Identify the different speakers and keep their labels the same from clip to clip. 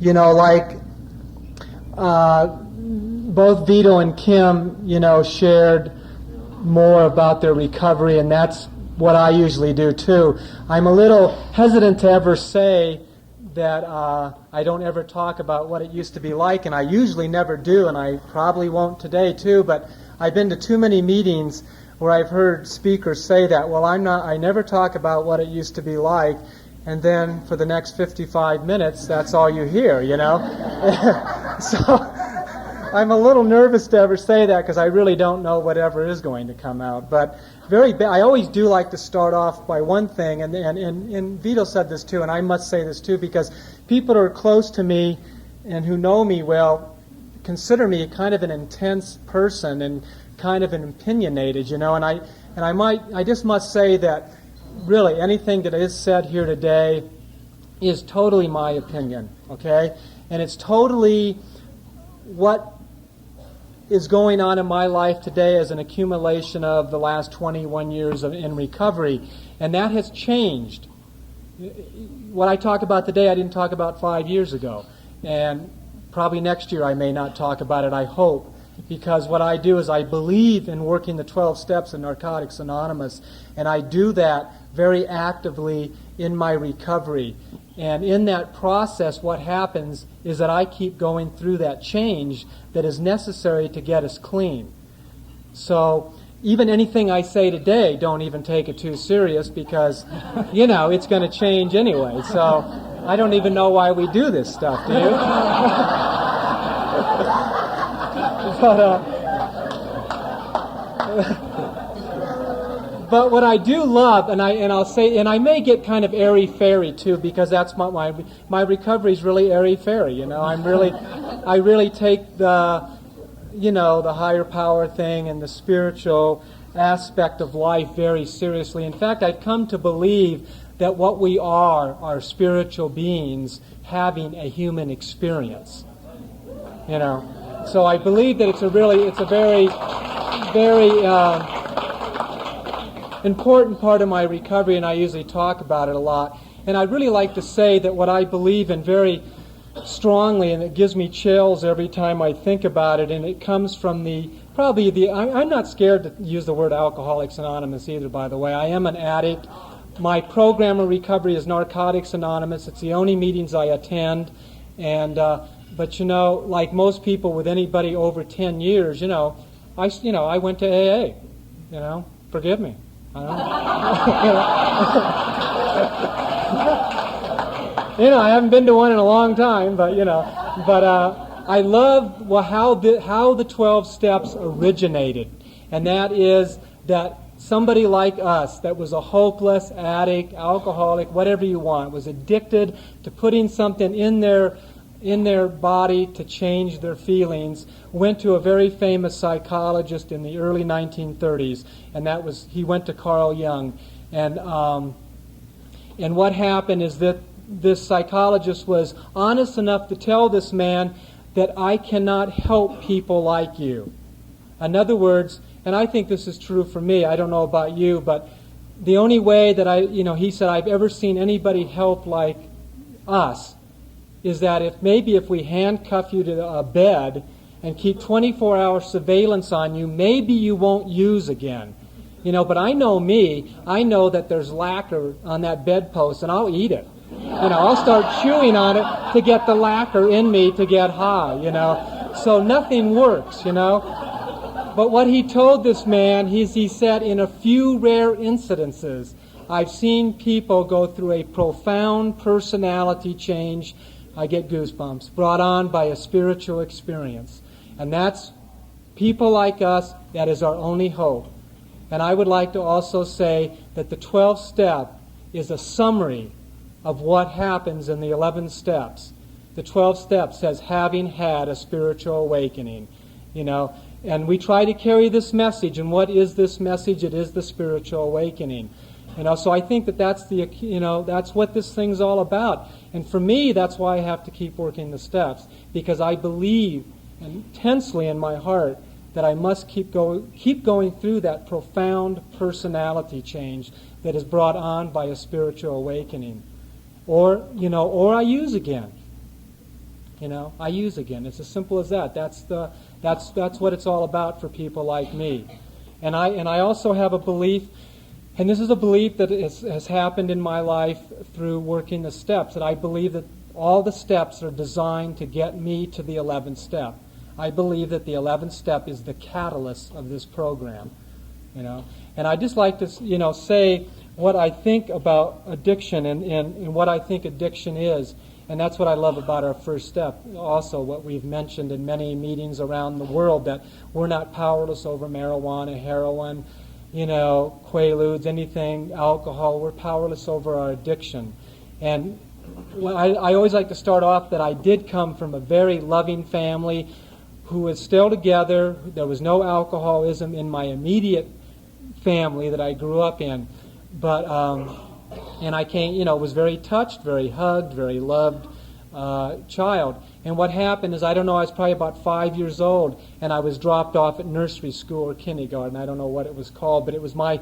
Speaker 1: like both Vito and Kim, shared more about their recovery, and that's what I usually do too. I'm a little hesitant to ever say that I don't ever talk about what it used to be like, and I usually never do, and I probably won't today too, but I've been to too many meetings where I've heard speakers say that, well, I never talk about what it used to be like, and then for the next 55 minutes, that's all you hear, So I'm a little nervous to ever say that because I really don't know whatever is going to come out. But I always do like to start off by one thing, and Vito said this too, and I must say this too, because people who are close to me and who know me well consider me kind of an intense person and kind of an opinionated, and I just must say that really anything that is said here today is totally my opinion, okay? And it's totally what is going on in my life today as an accumulation of the last 21 years in recovery, and that has changed. What I talk about today, I didn't talk about 5 years ago, and probably next year I may not talk about it, I hope, because what I do is I believe in working the 12 steps of Narcotics Anonymous, and I do that very actively in my recovery. And in that process, what happens is that I keep going through that change that is necessary to get us clean. So even anything I say today, don't even take it too serious because, it's going to change anyway. So I don't even know why we do this stuff, do you? But what I do love, and I'll say, and I may get kind of airy-fairy too, because that's my recovery is really airy-fairy. I really take the higher power thing and the spiritual aspect of life very seriously. In fact, I've come to believe that what we are spiritual beings having a human experience. So I believe that it's a very, very important part of my recovery, and I usually talk about it a lot. And I'd really like to say that what I believe in very strongly, and it gives me chills every time I think about it, and it comes from I'm not scared to use the word Alcoholics Anonymous either, by the way. I am an addict. My program of recovery is Narcotics Anonymous. It's the only meetings I attend. And but like most people with anybody over 10 years, I went to AA. Forgive me. I haven't been to one in a long time, but I love how the 12 steps originated, and that is that somebody like us that was a hopeless addict, alcoholic, whatever you want, was addicted to putting something in their body to change their feelings, went to a very famous psychologist in the early 1930s, and he went to Carl Jung. And what happened is that this psychologist was honest enough to tell this man that I cannot help people like you. In other words, and I think this is true for me, I don't know about you, but the only way that he said, I've ever seen anybody help like us is that if we handcuff you to a bed and keep 24-hour surveillance on you, maybe you won't use again. But I know me, I know that there's lacquer on that bedpost, and I'll eat it. I'll start chewing on it to get the lacquer in me to get high, So nothing works, But what he told this man, he said, in a few rare incidences, I've seen people go through a profound personality change, I get goosebumps, brought on by a spiritual experience. And that's people like us, that is our only hope. And I would like to also say that the 12th step is a summary of what happens in the 11 steps. The 12th step says, having had a spiritual awakening. And we try to carry this message. And what is this message? It is the spiritual awakening. So I think that's that's what this thing's all about. And for me, that's why I have to keep working the steps, because I believe intensely in my heart that I must keep going through that profound personality change that is brought on by a spiritual awakening, or I use again. I use again. It's as simple as that. That's what it's all about for people like me. And I also have a belief, and this is a belief that has happened in my life through working the steps, that I believe that all the steps are designed to get me to the 11th step. I believe that the 11th step is the catalyst of this program, And I just like to, say what I think about addiction and what I think addiction is. And that's what I love about our first step. Also, what we've mentioned in many meetings around the world, that we're not powerless over marijuana, heroin, Quaaludes, anything, alcohol. We're powerless over our addiction. And I always like to start off that I did come from a very loving family who was still together. There was no alcoholism in my immediate family that I grew up in. But, and I came, was very touched, very hugged, very loved child. And what happened is, I don't know, I was probably about 5 years old, and I was dropped off at nursery school or kindergarten. I don't know what it was called, but it was my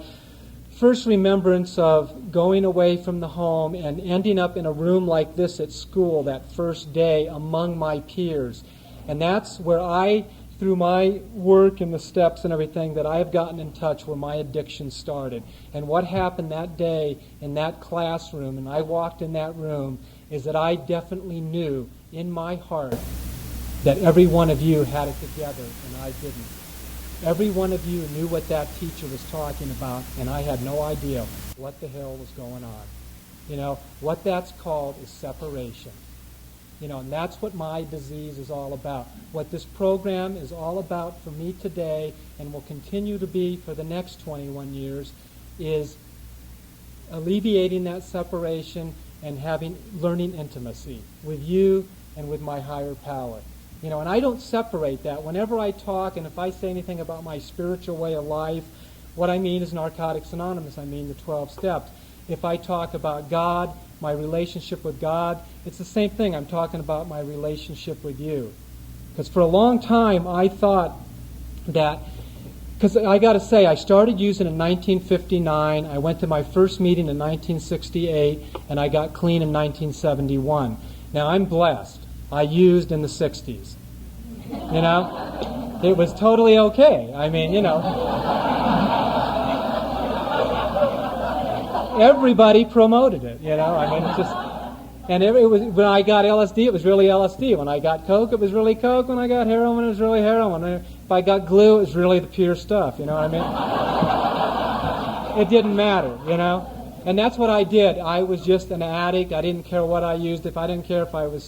Speaker 1: first remembrance of going away from the home and ending up in a room like this at school that first day among my peers. And that's where I, through my work and the steps and everything, that I have gotten in touch where my addiction started. And what happened that day in that classroom, and I walked in that room, is that I definitely knew in my heart that every one of you had it together and I didn't. Every one of you knew what that teacher was talking about, and I had no idea what the hell was going on. What that's called is separation. And that's what my disease is all about. What this program is all about for me today, and will continue to be for the next 21 years, is alleviating that separation and learning intimacy with you and with my higher power. And I don't separate that. Whenever I talk, and if I say anything about my spiritual way of life, what I mean is Narcotics Anonymous. I mean the 12 steps. If I talk about God, my relationship with God, it's the same thing. I'm talking about my relationship with you. Because for a long time, I thought that, because I got to say, I started using in 1959. I went to my first meeting in 1968, and I got clean in 1971. Now, I'm blessed. I used in the 60s. It was totally okay. I mean, everybody promoted it, I mean, and it was, when I got LSD, it was really LSD. When I got Coke, it was really Coke. When I got heroin, it was really heroin. If I got glue, it was really the pure stuff, you know what I mean? It didn't matter, And that's what I did. I was just an addict. I didn't care what I used. I didn't care if I was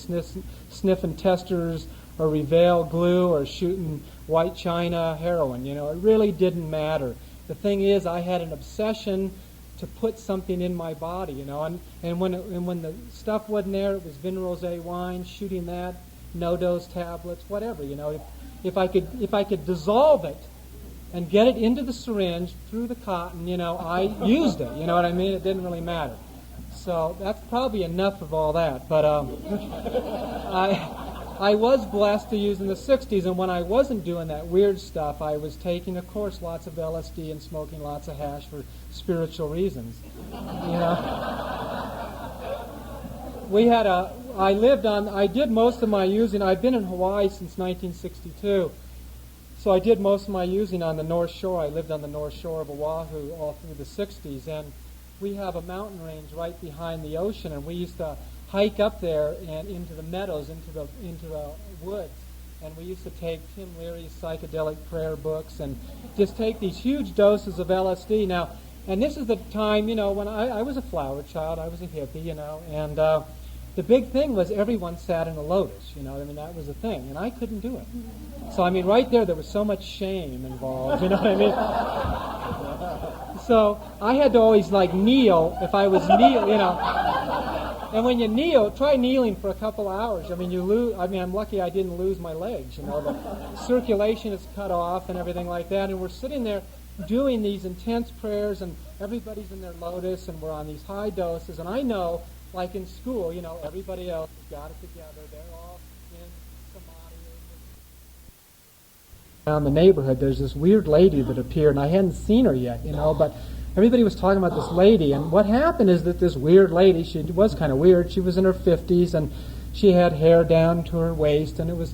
Speaker 1: sniffing testers or Reveal glue or shooting white china heroin. It really didn't matter. The thing is, I had an obsession to put something in my body, and when the stuff wasn't there, it was Vin Rosé wine, shooting that, no-dose tablets, whatever. If I could dissolve it and get it into the syringe through the cotton, I used it. You know what I mean? It didn't really matter. So that's probably enough of all that. But I was blessed to use in the 60s, and when I wasn't doing that weird stuff, I was taking, of course, lots of LSD and smoking lots of hash for spiritual reasons. I did most of my using. I've been in Hawaii since 1962. So I did most of my using on the North Shore. I lived on the North Shore of Oahu all through the 60s, and we have a mountain range right behind the ocean, and we used to hike up there and into the meadows, into the woods, and we used to take Tim Leary's psychedelic prayer books and just take these huge doses of LSD. Now, and this is the time, when I was a flower child, I was a hippie, and the big thing was everyone sat in a lotus, that was the thing, and I couldn't do it. So, right there was so much shame involved, you know what I mean? So, I had to always, kneel if I was And when you kneel, try kneeling for a couple hours. You lose, I'm lucky I didn't lose my legs, The circulation is cut off and everything like that, and we're sitting there doing these intense prayers, and everybody's in their lotus, and we're on these high doses, and I know, like in school, everybody else has got it together. They're all in samadhi. Around the neighborhood, there's this weird lady that appeared, and I hadn't seen her yet, but everybody was talking about this lady, and what happened is that this weird lady, she was kind of weird, she was in her 50s, and she had hair down to her waist, and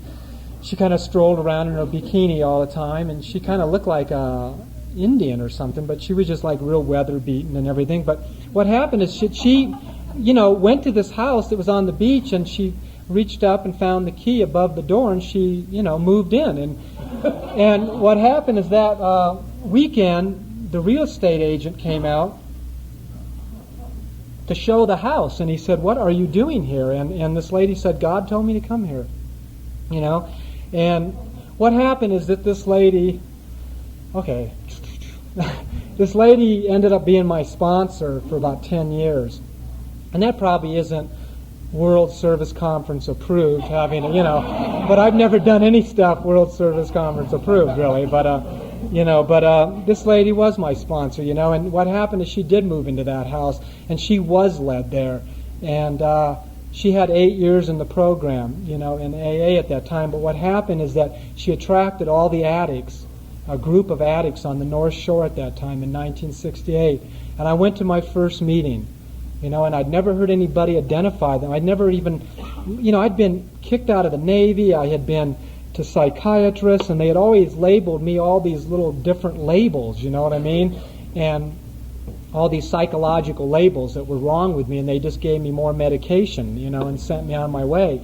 Speaker 1: she kind of strolled around in her bikini all the time, and she kind of looked like a Indian or something, but she was just like real weather beaten and everything. But what happened is she went to this house that was on the beach, and she reached up and found the key above the door, and she, moved in. And what happened is that weekend, the real estate agent came out to show the house, and he said, "What are you doing here?" And this lady said, "God told me to come here." And what happened is that this lady ended up being my sponsor for about 10 years. And that probably isn't World Service Conference approved, but I've never done any stuff World Service Conference approved, really. But this lady was my sponsor, and what happened is she did move into that house, and she was led there. And she had 8 years in the program, in AA at that time. But what happened is that she attracted all the addicts, a group of addicts on the North Shore at that time in 1968. And I went to my first meeting, and I'd never heard anybody identify them. I'd never even, I'd been kicked out of the Navy. I had been to psychiatrists, and they had always labeled me all these little different labels, you know what I mean? And all these psychological labels that were wrong with me, and they just gave me more medication, and sent me on my way.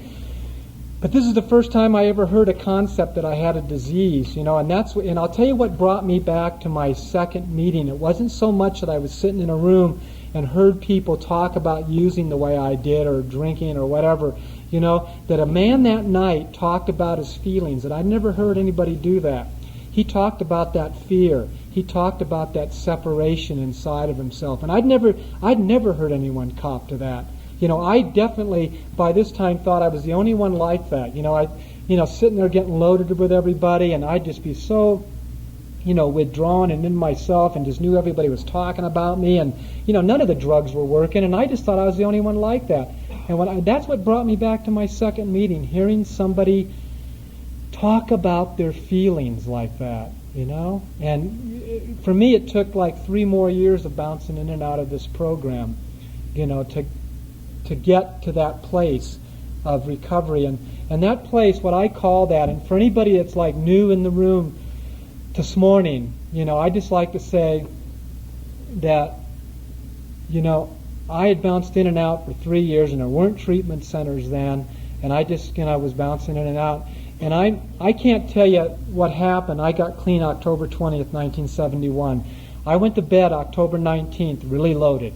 Speaker 1: But this is the first time I ever heard a concept that I had a disease, and I'll tell you what brought me back to my second meeting. It wasn't so much that I was sitting in a room and heard people talk about using the way I did or drinking or whatever, that a man that night talked about his feelings, and I'd never heard anybody do that. He talked about that fear. He talked about that separation inside of himself, and I'd never heard anyone cop to that. I definitely by this time thought I was the only one like that. Sitting there getting loaded with everybody, and I'd just be so, withdrawn and in myself, and just knew everybody was talking about me, and none of the drugs were working, and I just thought I was the only one like that. And that's what brought me back to my second meeting, hearing somebody talk about their feelings like that, And for me, it took like 3 more years of bouncing in and out of this program, to get to that place of recovery. And that place, what I call that, and for anybody that's like new in the room this morning, I just like to say that, I had bounced in and out for 3 years, and there weren't treatment centers then, and I just, was bouncing in and out. And I can't tell you what happened. I got clean October 20th, 1971. I went to bed October 19th, really loaded.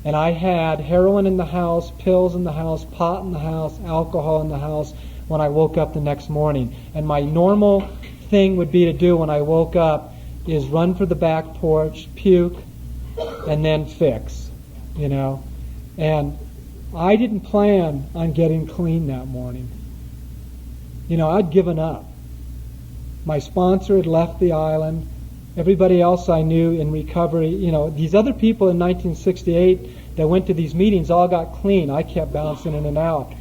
Speaker 1: And I had heroin in the house, pills in the house, pot in the house, alcohol in the house when I woke up the next morning. And my normal thing would be to do when I woke up is run for the back porch, puke, and then fix, And I didn't plan on getting clean that morning. I'd given up. My sponsor had left the island. Everybody else I knew in recovery, these other people in 1968 that went to these meetings all got clean. I kept bouncing in and out.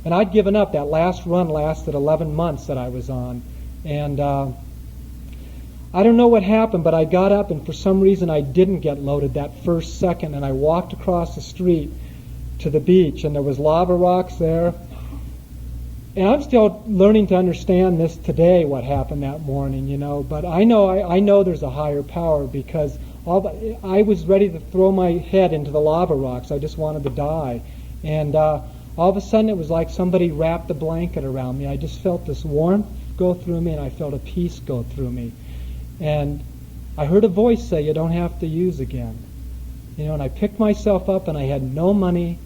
Speaker 1: And I'd given up. That last run lasted 11 months that I was on. And I don't know what happened, but I got up, and for some reason I didn't get loaded that first second, and I walked across the street to the beach, and there was lava rocks there. And I'm still learning to understand this today, what happened that morning, But I know there's a higher power, because I was ready to throw my head into the lava rocks. I just wanted to die. And all of a sudden it was like somebody wrapped a blanket around me. I just felt this warmth go through me, and I felt a peace go through me. And I heard a voice say, "You don't have to use again." And I picked myself up, and I had no money.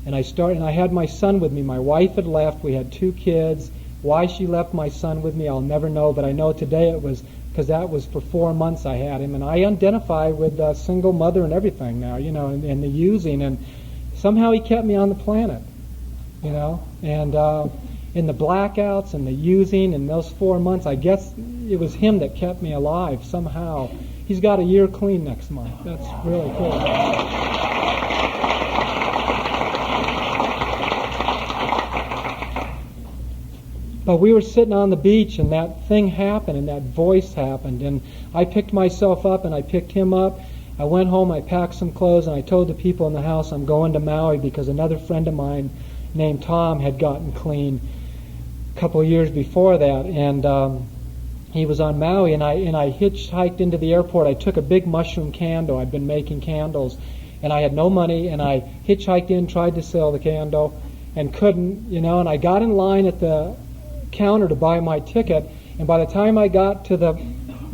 Speaker 1: And I had my son with me. My wife had left. We had 2 kids. Why she left my son with me, I'll never know. But I know today it was because that was for 4 months I had him. And I identify with a single mother and everything now, and the using. And somehow he kept me on the planet, And in the blackouts and the using in those 4 months, I guess it was him that kept me alive somehow. He's got a year clean next month. That's really cool. But we were sitting on the beach, and that thing happened, and that voice happened, and I picked myself up, and I picked him up. I went home, I packed some clothes, and I told the people in the house I'm going to Maui because another friend of mine named Tom had gotten clean a couple of years before that, and he was on Maui, and I hitchhiked into the airport. I took a big mushroom candle. I'd been making candles, and I had no money, and I hitchhiked in, tried to sell the candle, and couldn't, and I got in line at the counter to buy my ticket, and by the time I got to the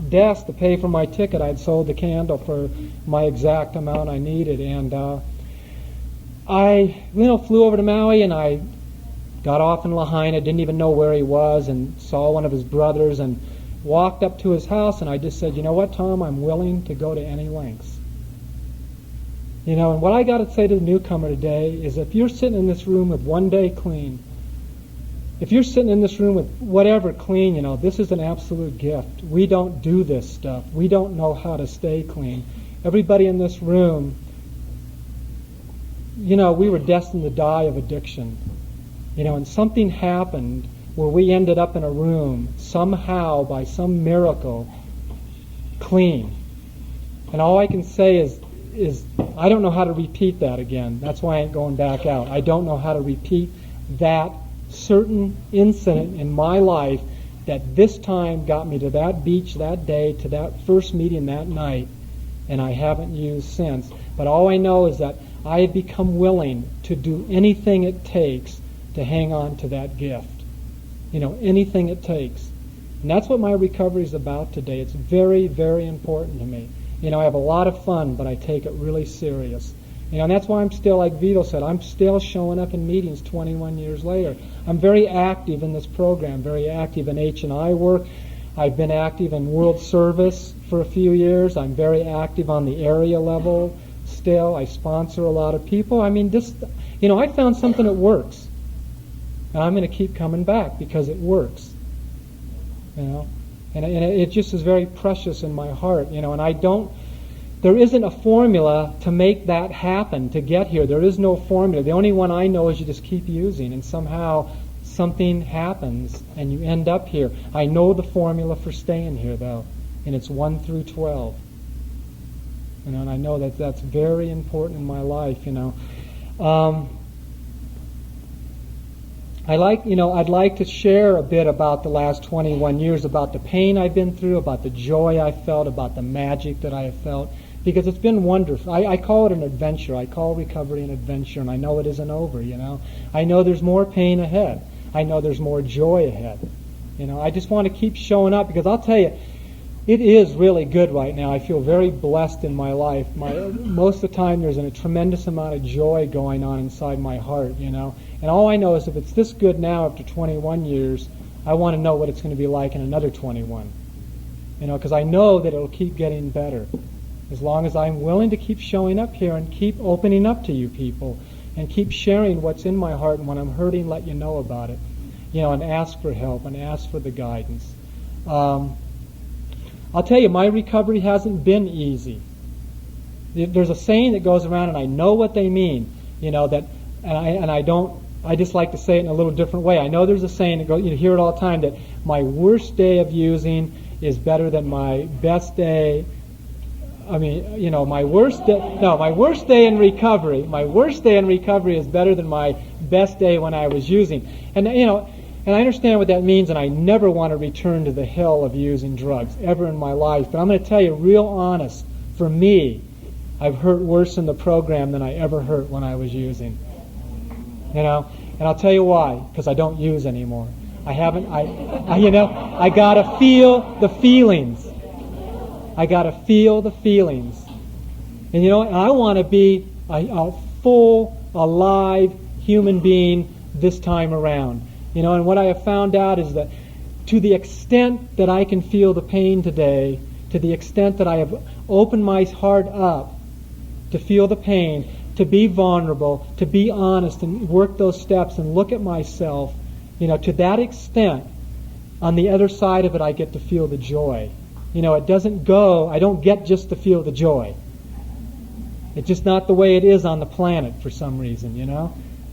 Speaker 1: desk to pay for my ticket, I'd sold the candle for my exact amount I needed, and I flew over to Maui, and I got off in Lahaina, didn't even know where he was, and saw one of his brothers, and walked up to his house, and I just said, you know what, Tom, I'm willing to go to any lengths. And what I got to say to the newcomer today is, if you're sitting in this room with one day clean, if you're sitting in this room with whatever clean, this is an absolute gift. We don't do this stuff. We don't know how to stay clean. Everybody in this room, we were destined to die of addiction. And something happened where we ended up in a room somehow, by some miracle, clean. And all I can say is I don't know how to repeat that again. That's why I ain't going back out. I don't know how to repeat that certain incident in my life that this time got me to that beach that day, to that first meeting that night, and I haven't used since. But all I know is that I have become willing to do anything it takes to hang on to that gift. Anything it takes. And that's what my recovery is about today. It's very, very important to me. I have a lot of fun, but I take it really serious. And that's why I'm still, like Vito said, I'm still showing up in meetings 21 years later. I'm very active in this program, very active in H&I work. I've been active in World Service for a few years. I'm very active on the area level still. I sponsor a lot of people. I found something that works. And I'm going to keep coming back because it works. And it just is very precious in my heart. And there isn't a formula to make that happen, to get here. There is no formula. The only one I know is you just keep using, and somehow something happens and you end up here. I know the formula for staying here, though, and it's 1 through 12. And I know that that's very important in my life. I'd like to share a bit about the last 21 years, about the pain I've been through, about the joy I felt, about the magic that I have felt, because it's been wonderful. I call it an adventure. I call recovery an adventure, and I know it isn't over, I know there's more pain ahead. I know there's more joy ahead. I just want to keep showing up, because I'll tell you, it is really good right now. I feel very blessed in my life. Most of the time there's a tremendous amount of joy going on inside my heart, And all I know is if it's this good now after 21 years, I want to know what it's going to be like in another 21. Because I know that it'll keep getting better. As long as I'm willing to keep showing up here and keep opening up to you people and keep sharing what's in my heart, and when I'm hurting, let you know about it. And ask for help and ask for the guidance. I'll tell you, my recovery hasn't been easy. There's a saying that goes around, and I know what they mean, I just like to say it in a little different way. I know there's a saying that goes, you hear it all the time, that my worst day of using is better than my best day. My worst day in recovery is better than my best day when I was using. And I understand what that means, and I never want to return to the hell of using drugs ever in my life. But I'm going to tell you, real honest, for me, I've hurt worse in the program than I ever hurt when I was using. And I'll tell you why, because I don't use anymore. I gotta feel the feelings. I gotta feel the feelings. And I want to be a full, alive human being this time around. And what I have found out is that to the extent that I can feel the pain today, to the extent that I have opened my heart up to feel the pain, to be vulnerable, to be honest and work those steps and look at myself, to that extent, on the other side of it, I get to feel the joy. It doesn't go, I don't get just to feel the joy. It's just not the way it is on the planet for some reason,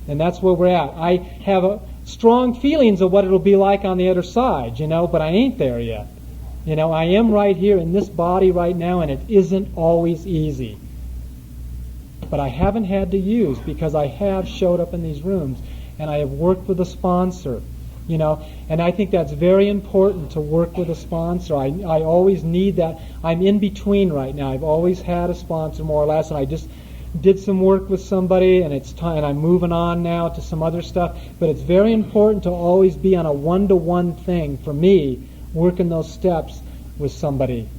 Speaker 1: And that's where we're at. I have strong feelings of what it'll be like on the other side, but I ain't there yet. I am right here in this body right now, and it isn't always easy. But I haven't had to use, because I have showed up in these rooms. and I have worked with a sponsor, and I think that's very important to work with a sponsor. I always need that. I'm in between right now. I've always had a sponsor more or less, and I just did some work with somebody, and it's time, and I'm moving on now to some other stuff. But it's very important to always be on a one-to-one thing for me, working those steps with somebody.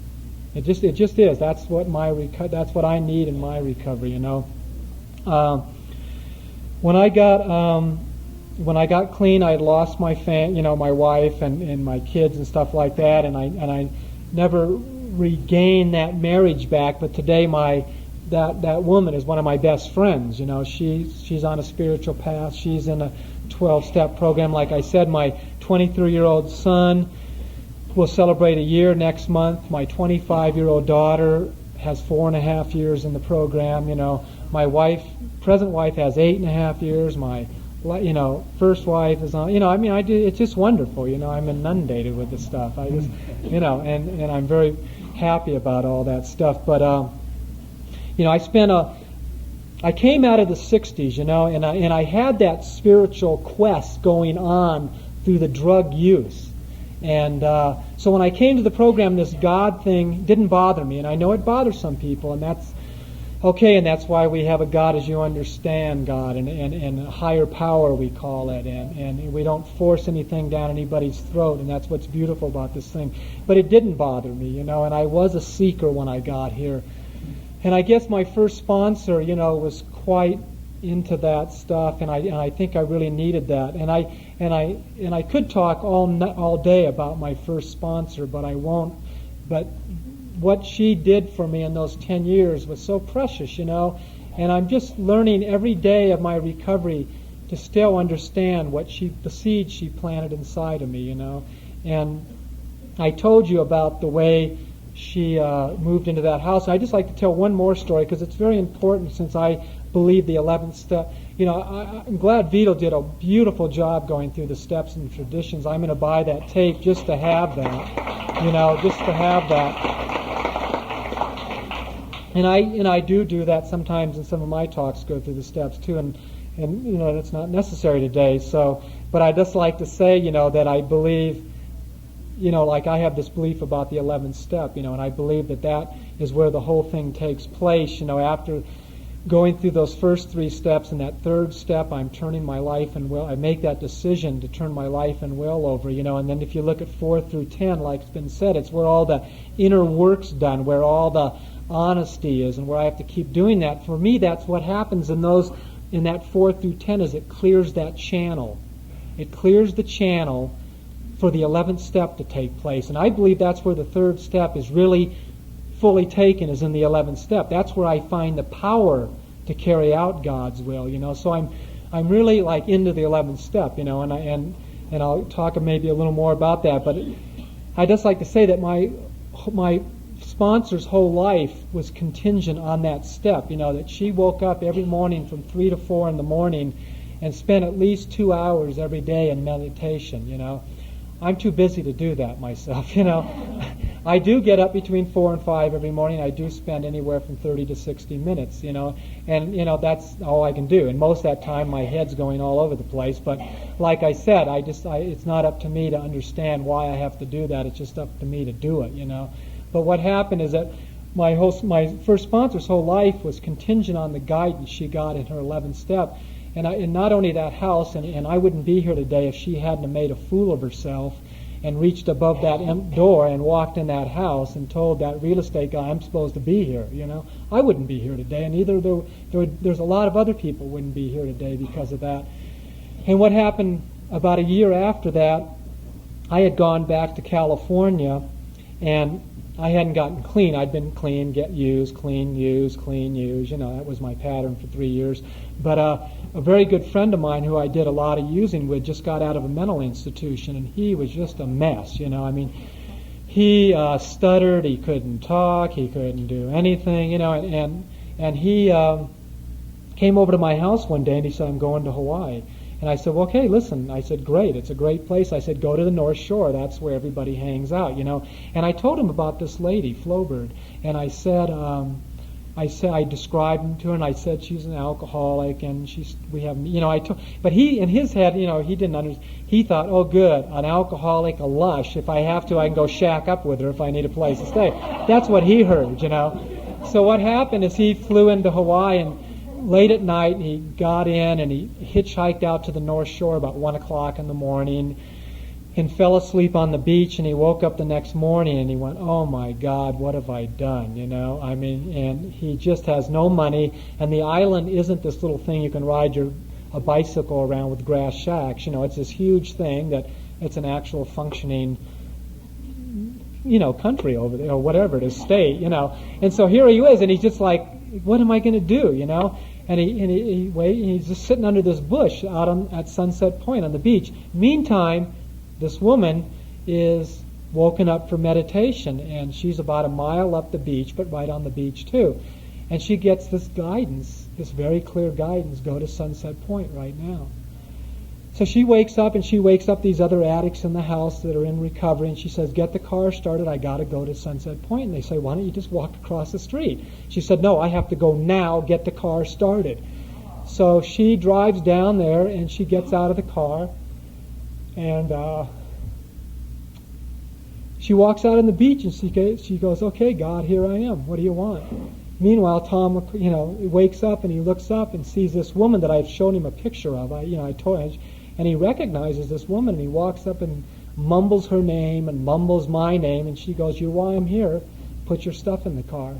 Speaker 1: It just is. That's what that's what I need in my recovery. When I got clean, I had lost my my wife and my kids and stuff like that, and I never regained that marriage back. But today that woman is one of my best friends. She's on a spiritual path. She's in a 12-step program. Like I said, my 23-year-old son will celebrate a year next month. My 25-year-old daughter has 4.5 years in the program. My present wife has 8.5 years. My first wife is on. It's just wonderful. I'm inundated with the stuff. I just, and I'm very happy about all that stuff. But I came out of the 60s, and I had that spiritual quest going on through the drug use. And so when I came to the program, this God thing didn't bother me. And I know it bothers some people, and that's okay, and that's why we have a God as you understand God, and a higher power, we call it, and we don't force anything down anybody's throat, and that's what's beautiful about this thing. But it didn't bother me, and I was a seeker when I got here. And I guess my first sponsor, was quite into that stuff, and I think I really needed that. And I could talk all day about my first sponsor, but I won't. But what she did for me in those 10 years was so precious, and I'm just learning every day of my recovery to still understand the seed she planted inside of me, And I told you about the way she moved into that house. I'd just like to tell one more story because it's very important, since I believe the 11th step. I'm glad Vito did a beautiful job going through the steps and traditions. I'm going to buy that tape just to have that, just to have that. And I do that sometimes in some of my talks, go through the steps too, and that's not necessary today. So, but I just like to say, that I believe, like I have this belief about the 11th step, and I believe that is where the whole thing takes place. After going through those first 3 steps, and that 3rd step, I'm turning my life and will. I make that decision to turn my life and will over, and then if you look at 4 through 10, like it's been said, it's where all the inner work's done, where all the honesty is, and where I have to keep doing that. For me, that's what happens in that 4 through 10, is it clears that channel. It clears the channel for the 11th step to take place. And I believe that's where the 3rd step is really fully taken, is in the 11th step. That's where I find the power to carry out God's will, So I'm really like into the 11th step, and I'll talk maybe a little more about that. But I just like to say that my sponsor's whole life was contingent on that step, that she woke up every morning from 3 to 4 in the morning and spent at least 2 hours every day in meditation, I'm too busy to do that myself, I do get up between 4 and 5 every morning. I do spend anywhere from 30 to 60 minutes, and that's all I can do. And most of that time my head's going all over the place. But like I said, it's not up to me to understand why I have to do that. It's just up to me to do it, But what happened is that my first sponsor's whole life was contingent on the guidance she got in her 11th step. And not only that house, and I wouldn't be here today if she hadn't have made a fool of herself and reached above that door and walked in that house and told that real estate guy, I'm supposed to be here, I wouldn't be here today, and either there's a lot of other people wouldn't be here today because of that. And what happened about a year after that, I had gone back to California, and I hadn't gotten clean. I'd been clean, get used, clean, use, clean, use. That was my pattern for 3 years. But a very good friend of mine who I did a lot of using with just got out of a mental institution, and he was just a mess. He stuttered, he couldn't talk, he couldn't do anything. And he came over to my house one day and he said, I'm going to Hawaii. And I said, well, okay, listen. I said, great. It's a great place. I said, go to the North Shore. That's where everybody hangs out, And I told him about this lady, Flowbird. And I said, I described him to her, and I said she's an alcoholic, and but he, in his head, he didn't understand. He thought, oh, good, an alcoholic, a lush. If I have to, I can go shack up with her if I need a place to stay. That's what he heard, So what happened is he flew into Hawaii, and late at night he got in and he hitchhiked out to the North Shore about 1 o'clock in the morning, and fell asleep on the beach, and he woke up the next morning and he went, oh my God, what have I done, and he just has no money, and the island isn't this little thing you can ride a bicycle around with grass shacks, it's this huge thing that it's an actual functioning, country over there, or whatever it is, state, and so here he is, and he's just like, what am I going to do, and he's just sitting under this bush out at Sunset Point on the beach. Meantime, this woman is woken up for meditation, and she's about a mile up the beach, but right on the beach too. And she gets this guidance, this very clear guidance, go to Sunset Point right now. So she wakes up, and she wakes up these other addicts in the house that are in recovery, and she says, get the car started, I got to go to Sunset Point. And they say, why don't you just walk across the street? She said, no, I have to go now, get the car started. So she drives down there, and she gets out of the car, and she walks out on the beach, and she goes, okay, God, here I am. What do you want? Meanwhile, Tom, wakes up, and he looks up and sees this woman that I've shown him a picture of. I told him, and he recognizes this woman, and he walks up and mumbles her name and mumbles my name, and she goes, you're why I'm here. Put your stuff in the car.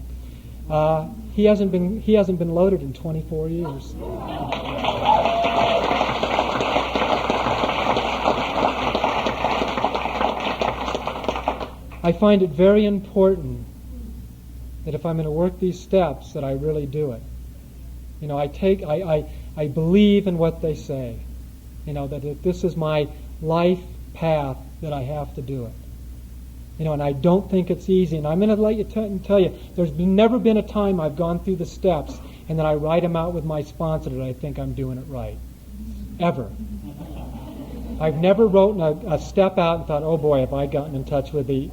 Speaker 1: He hasn't been loaded in 24 years. I find it very important that if I'm going to work these steps, that I really do it. I believe in what they say. That if this is my life path, that I have to do it. And I don't think it's easy. And I'm going to let you tell you, there's never been a time I've gone through the steps and then I write them out with my sponsor that I think I'm doing it right. Ever. I've never wrote a step out and thought, oh boy, have I gotten in touch with the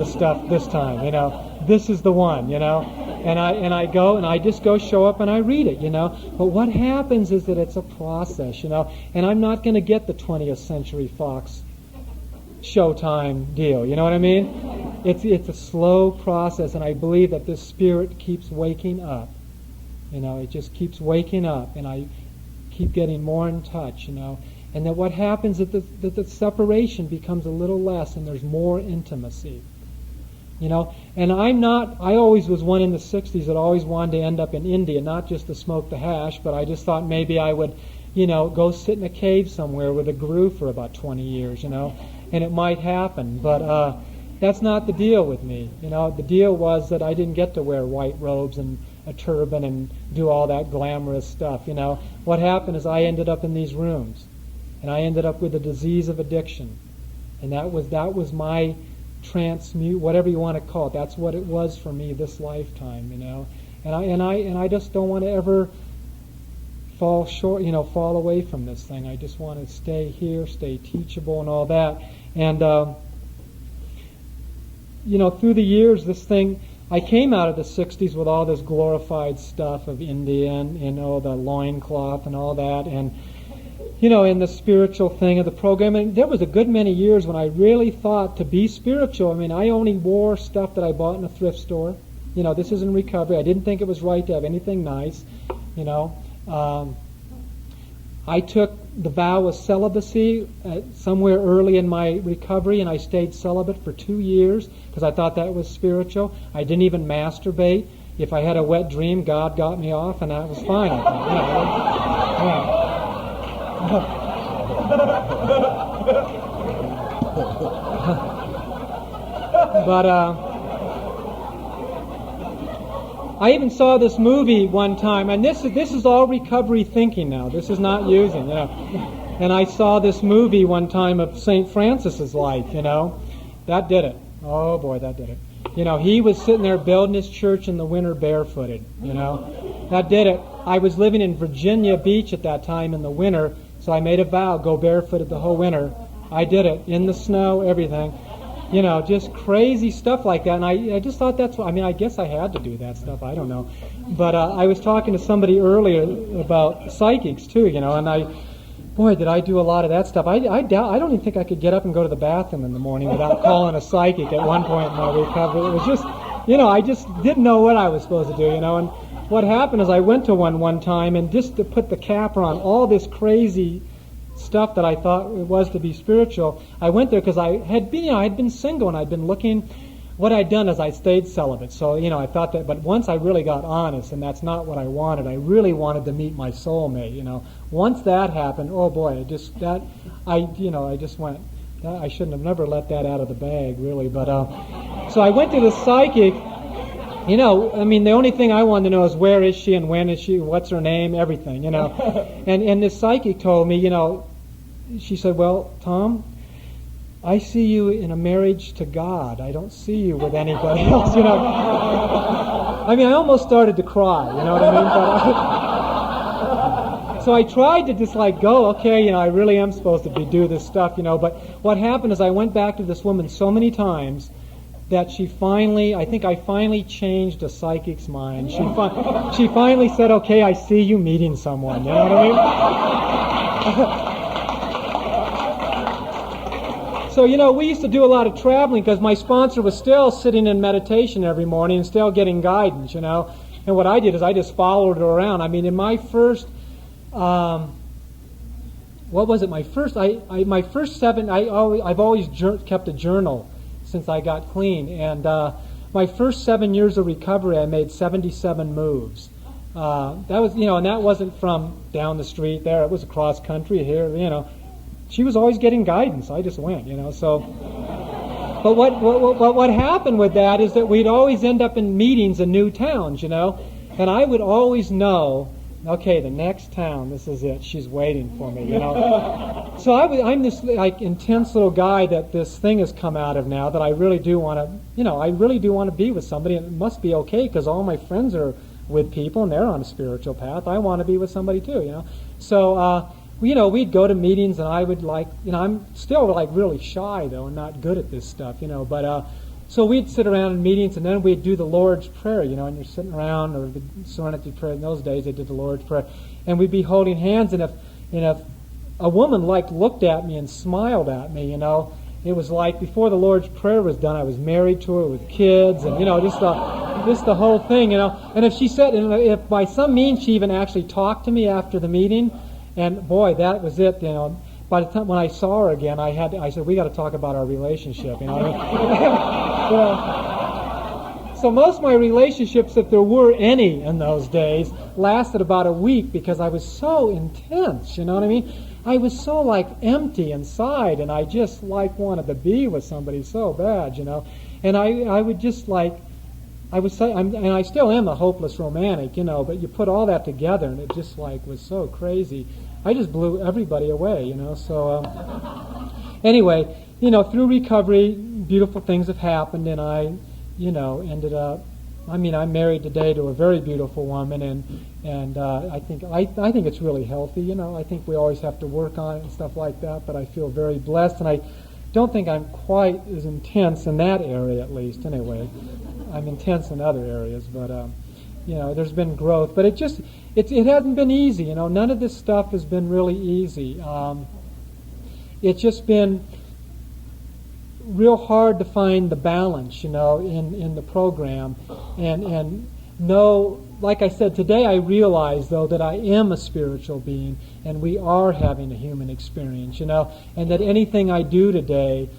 Speaker 1: stuff this time, this is the one, and I go and I just go show up and I read it, but what happens is that it's a process, and I'm not going to get the 20th Century Fox Showtime deal, you know what I mean? It's a slow process, and I believe that this spirit keeps waking up, it just keeps waking up, and I keep getting more in touch, and that what happens is that the separation becomes a little less and there's more intimacy. And I always was one in the 60s that always wanted to end up in India, not just to smoke the hash, but I just thought maybe I would, go sit in a cave somewhere with a guru for about 20 years, and it might happen. But that's not the deal with me. The deal was that I didn't get to wear white robes and a turban and do all that glamorous stuff, What happened is I ended up in these rooms, and I ended up with a disease of addiction. And that was my transmute, whatever you want to call it. That's what it was for me this lifetime, And I just don't want to ever fall short, fall away from this thing. I just want to stay here, stay teachable, and all that. And through the years, this thing, I came out of the 60s with all this glorified stuff of India and the loincloth and all that, and in the spiritual thing of the program. And there was a good many years when I really thought to be spiritual. I only wore stuff that I bought in a thrift store. This is in recovery. I didn't think it was right to have anything nice. I took the vow of celibacy somewhere early in my recovery, and I stayed celibate for 2 years because I thought that was spiritual. I didn't even masturbate. If I had a wet dream, God got me off, and that was fine. I thought, But I even saw this movie one time, and this is all recovery thinking now. This is not using, And I saw this movie one time of St. Francis's life, That did it. Oh boy, that did it. He was sitting there building his church in the winter barefooted, That did it. I was living in Virginia Beach at that time in the winter, so I made a vow, go barefooted the whole winter. I did it, in the snow, everything. just crazy stuff like that. And I just thought that's what, I guess I had to do that stuff. I don't know. But I was talking to somebody earlier about psychics too, and boy, did I do a lot of that stuff. I don't even think I could get up and go to the bathroom in the morning without calling a psychic at one point in my recovery. It was just, I just didn't know what I was supposed to do, and what happened is I went to one time, and just to put the capper on all this crazy stuff that I thought it was to be spiritual, I went there because I had been single, and I'd been looking. What I'd done is I stayed celibate. So, I thought that, but once I really got honest, and that's not what I wanted. I really wanted to meet my soulmate, Once that happened, oh boy, I just went, I shouldn't have never let that out of the bag, really. But, so I went to the psychic. The only thing I wanted to know is where is she and when is she, what's her name, everything, And this psychic told me, she said, well, Tom, I see you in a marriage to God. I don't see you with anybody else, I almost started to cry, you know what I mean? So I tried to just go, okay, I really am supposed to do this stuff, but what happened is I went back to this woman so many times that I think I finally changed a psychic's mind. She finally said, okay, I see you meeting someone, you know what I mean? So, we used to do a lot of traveling because my sponsor was still sitting in meditation every morning and still getting guidance, And what I did is I just followed her around. In my first, what was it? My first 7, I've always kept a journal since I got clean. And my first 7 years of recovery, I made 77 moves. That was, and that wasn't from down the street there. It was across country here, She was always getting guidance. I just went, So, but what happened with that is that we'd always end up in meetings in new towns, And I would always know, okay, the next town, this is it. She's waiting for me, So I'm this intense little guy that this thing has come out of now that I really do want to, I really do want to be with somebody, and it must be okay because all my friends are with people and they're on a spiritual path. I want to be with somebody too, So. We'd go to meetings, and I would I'm still really shy though, and not good at this stuff, But so we'd sit around in meetings, and then we'd do the Lord's Prayer, and you're sitting around, or the Serenity Prayer. In those days, they did the Lord's Prayer, and we'd be holding hands, and if a woman looked at me and smiled at me, it was like before the Lord's Prayer was done, I was married to her with kids, and just the whole thing, And if she said, and if by some means she even actually talked to me after the meeting. And boy, that was it. By the time when I saw her again, I said, we got to talk about our relationship. So most of my relationships, if there were any in those days, lasted about a week because I was so intense. You know what I mean? I was so empty inside, and I just wanted to be with somebody so bad. And I would just I would say, and I still am a hopeless romantic, but you put all that together, and it just was so crazy. I just blew everybody away, So anyway, through recovery, beautiful things have happened, and I, ended up. I'm married today to a very beautiful woman, and I think it's really healthy. I think we always have to work on it and stuff like that. But I feel very blessed, and I don't think I'm quite as intense in that area, at least. Anyway. I'm intense in other areas, but there's been growth. But it hasn't been easy. None of this stuff has been really easy. It's just been real hard to find the balance, in the program, and know. Like I said, today I realize though that I am a spiritual being, and we are having a human experience, and that anything I do today,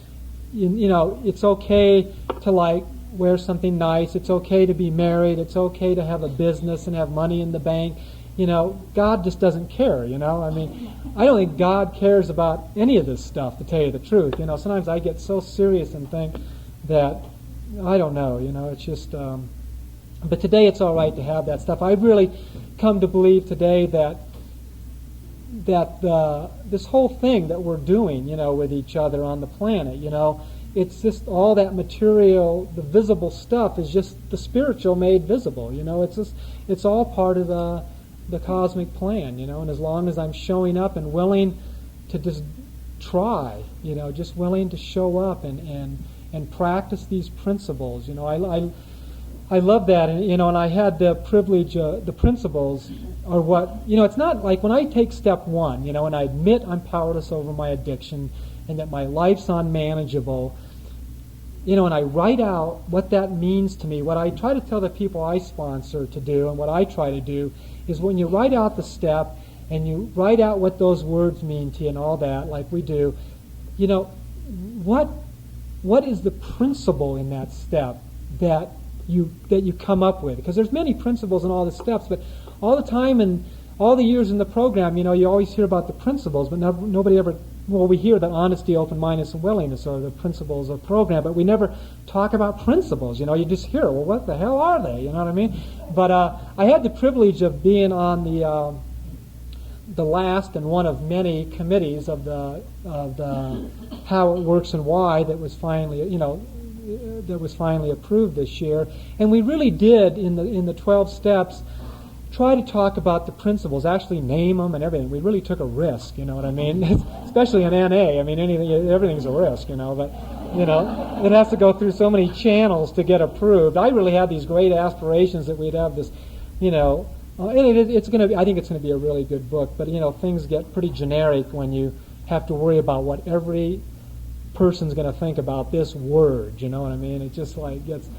Speaker 1: it's okay to wear something nice. It's okay to be married. It's okay to have a business and have money in the bank. God just doesn't care, I don't think God cares about any of this stuff, to tell you the truth. Sometimes I get so serious and think that, I don't know, it's just, but today it's all right to have that stuff. I've really come to believe today that this whole thing that we're doing, with each other on the planet, it's just all that material, the visible stuff is just the spiritual made visible. It's all part of the cosmic plan, and as long as I'm showing up and willing to just try, just willing to show up and and practice these principles. I love that, and I had the privilege. The principles are what it's not like when I take step one, and I admit I'm powerless over my addiction, and that my life's unmanageable. And I write out what that means to me. What I try to tell the people I sponsor to do, and what I try to do, is when you write out the step and you write out what those words mean to you and all that, like we do, what is the principle in that step that you come up with? Because there's many principles in all the steps, but all the time and all the years in the program, you always hear about the principles, but nobody ever. Well, we hear that honesty, open-mindedness, and willingness are the principles of the program, but we never talk about principles. You just hear, well, what the hell are they? You know what I mean? But I had the privilege of being on the last and one of many committees of the How It Works and Why that was finally approved this year, and we really did in the 12 steps try to talk about the principles, actually name them and everything. We really took a risk, you know what I mean? Especially in NA. I mean, everything's a risk, but it has to go through so many channels to get approved. I really had these great aspirations that we'd have this, it's going to be. I think it's going to be a really good book. But things get pretty generic when you have to worry about what every person's going to think about this word. You know what I mean? It just gets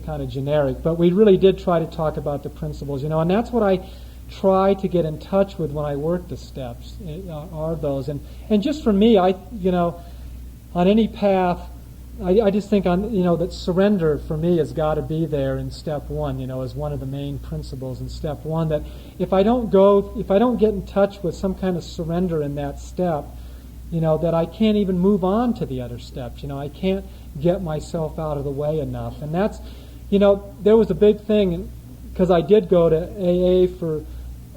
Speaker 1: kind of generic. But we really did try to talk about the principles, and that's what I try to get in touch with when I work the steps, are those. And just for me, on any path, I just think that surrender for me has got to be there in step one, as one of the main principles in step one, that if I don't get in touch with some kind of surrender in that step, that I can't even move on to the other steps. I can't get myself out of the way enough. And that's, there was a big thing, because I did go to AA for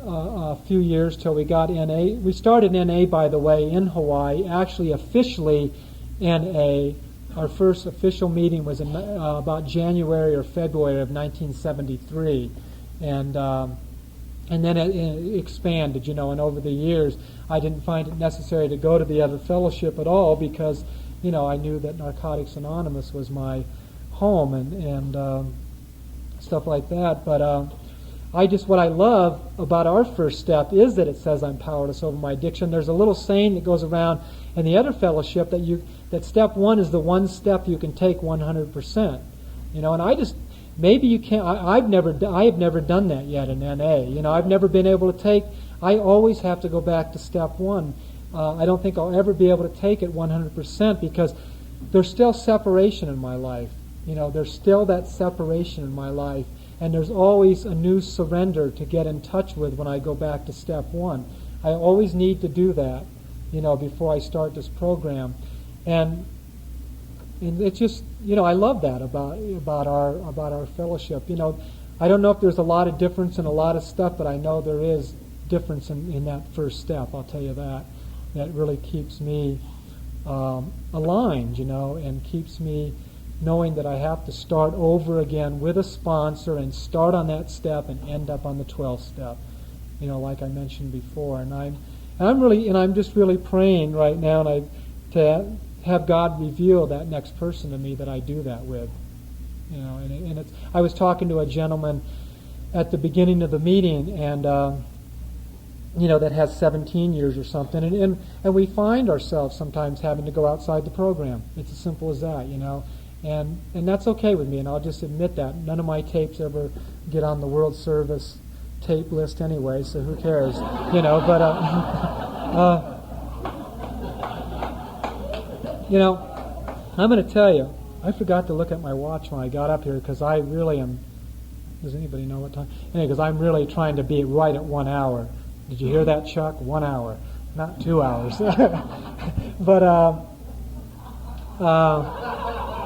Speaker 1: a few years till we got NA. We started NA, by the way, in Hawaii, actually officially NA. Our first official meeting was in about January or February of 1973. And then it expanded, and over the years I didn't find it necessary to go to the other fellowship at all because, I knew that Narcotics Anonymous was my home and stuff like that. But what I love about our first step is that it says I'm powerless over my addiction. There's a little saying that goes around in the other fellowship that step one is the one step you can take 100%. And maybe you can't. I have never done that yet in NA. I've never been able to take. I always have to go back to step one. I don't think I'll ever be able to take it 100% because there's still separation in my life. There's still that separation in my life, and there's always a new surrender to get in touch with when I go back to step one. I always need to do that, before I start this program, and it's just, I love that about our fellowship. I don't know if there's a lot of difference in a lot of stuff, but I know there is difference in that first step. I'll tell you that. That really keeps me aligned, and keeps me knowing that I have to start over again with a sponsor and start on that step and end up on the 12th step, like I mentioned before. And I'm just really praying right now, to have God reveal that next person to me that I do that with. I was talking to a gentleman at the beginning of the meeting, and that has 17 years or something, and we find ourselves sometimes having to go outside the program. It's as simple as that, and that's okay with me, and I'll just admit that. None of my tapes ever get on the World Service tape list anyway, so who cares, but I'm going to tell you, I forgot to look at my watch when I got up here because I really am. Does anybody know what time? Anyway, because I'm really trying to be right at 1 hour. Did you hear that, Chuck? 1 hour, not 2 hours. But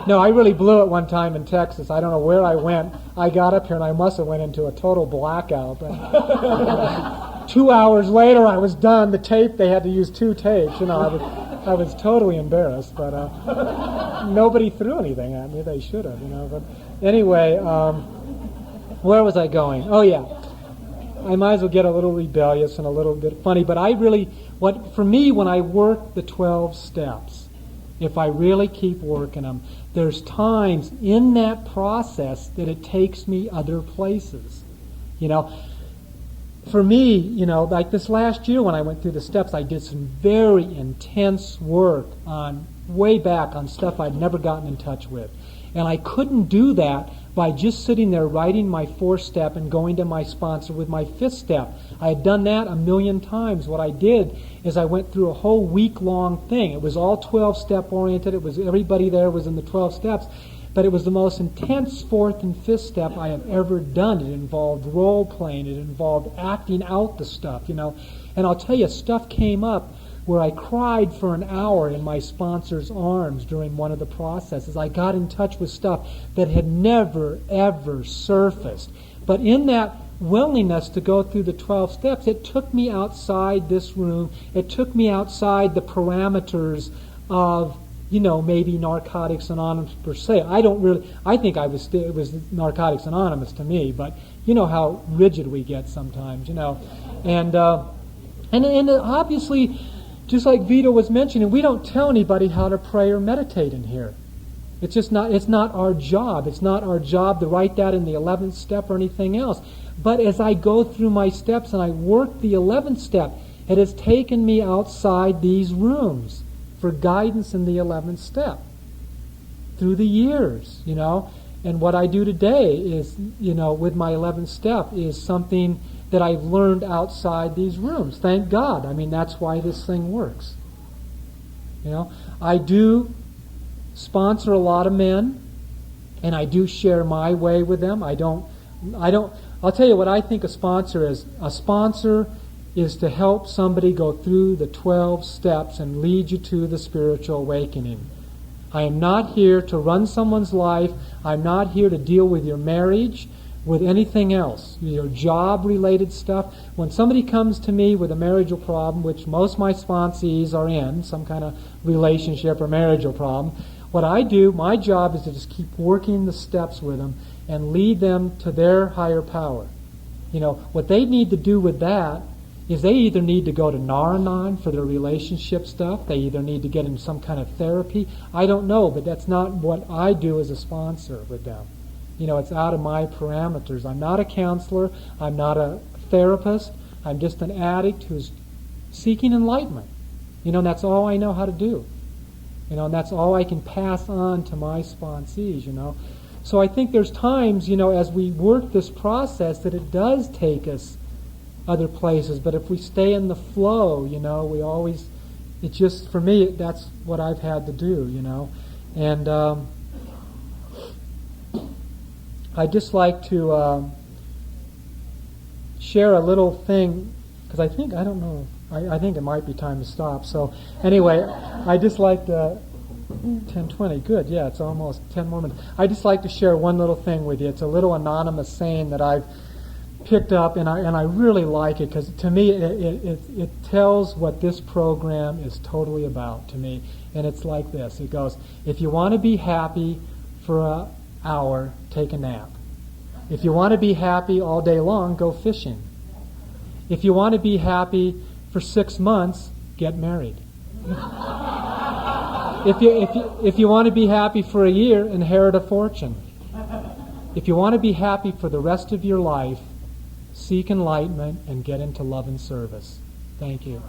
Speaker 1: no, I really blew it one time in Texas. I don't know where I went. I got up here and I must have went into a total blackout. But 2 hours later, I was done. The tape, they had to use 2 tapes. I was totally embarrassed, but nobody threw anything at me. They should have, But anyway, where was I going? Oh, yeah. I might as well get a little rebellious and a little bit funny, but for me, when I work the 12 steps, if I really keep working them. There's times in that process that it takes me other places. For me, like this last year when I went through the steps, I did some very intense work on way back on stuff I'd never gotten in touch with. And I couldn't do that by just sitting there writing my 4th step and going to my sponsor with my 5th step. I had done that a million times. What I did is I went through a whole week-long thing. It was all 12-step oriented. It was everybody there was in the 12 steps. But it was the most intense 4th and 5th step I have ever done. It involved role-playing. It involved acting out the stuff, And I'll tell you, stuff came up where I cried for an hour in my sponsor's arms during one of the processes. I got in touch with stuff that had never, ever surfaced. But in that willingness to go through the 12 steps, it took me outside this room. It took me outside the parameters of, maybe Narcotics Anonymous per se. I think it was Narcotics Anonymous to me, but you know how rigid we get sometimes, And obviously, just like Vito was mentioning, we don't tell anybody how to pray or meditate in here. It's not our job. It's not our job to write that in the 11th step or anything else. But as I go through my steps and I work the 11th step, it has taken me outside these rooms for guidance in the 11th step through the years, And what I do today is, with my 11th step is something that I've learned outside these rooms. Thank God. That's why this thing works. I do sponsor a lot of men, and I do share my way with them. I'll tell you what I think a sponsor is. A sponsor is to help somebody go through the 12 steps and lead you to the spiritual awakening. I am not here to run someone's life. I'm not here to deal with your marriage, with anything else, your job-related stuff. When somebody comes to me with a marital problem, which most of my sponsees are in, some kind of relationship or marital problem, what I do, my job is to just keep working the steps with them and lead them to their higher power. What they need to do with that is they either need to go to Narayan for their relationship stuff, they either need to get in some kind of therapy. I don't know, but that's not what I do as a sponsor with them. It's out of my parameters. I'm not a counselor. I'm not a therapist. I'm just an addict who's seeking enlightenment. And that's all I know how to do. And that's all I can pass on to my sponsees, So I think there's times, as we work this process, that it does take us other places. But if we stay in the flow, we always, it just, for me, that's what I've had to do, And I'd just like to share a little thing, because I think it might be time to stop. So anyway, I just like to, 10:20, good, yeah, it's almost 10 more minutes. I just like to share one little thing with you. It's a little anonymous saying that I've picked up, and I really like it, because to me it tells what this program is totally about to me. And it's like this. It goes, if you want to be happy for an hour, take a nap. If you want to be happy all day long, go fishing. If you want to be happy for 6 months, get married. If you want to be happy for a year, inherit a fortune. If you want to be happy for the rest of your life, seek enlightenment and get into love and service. Thank you.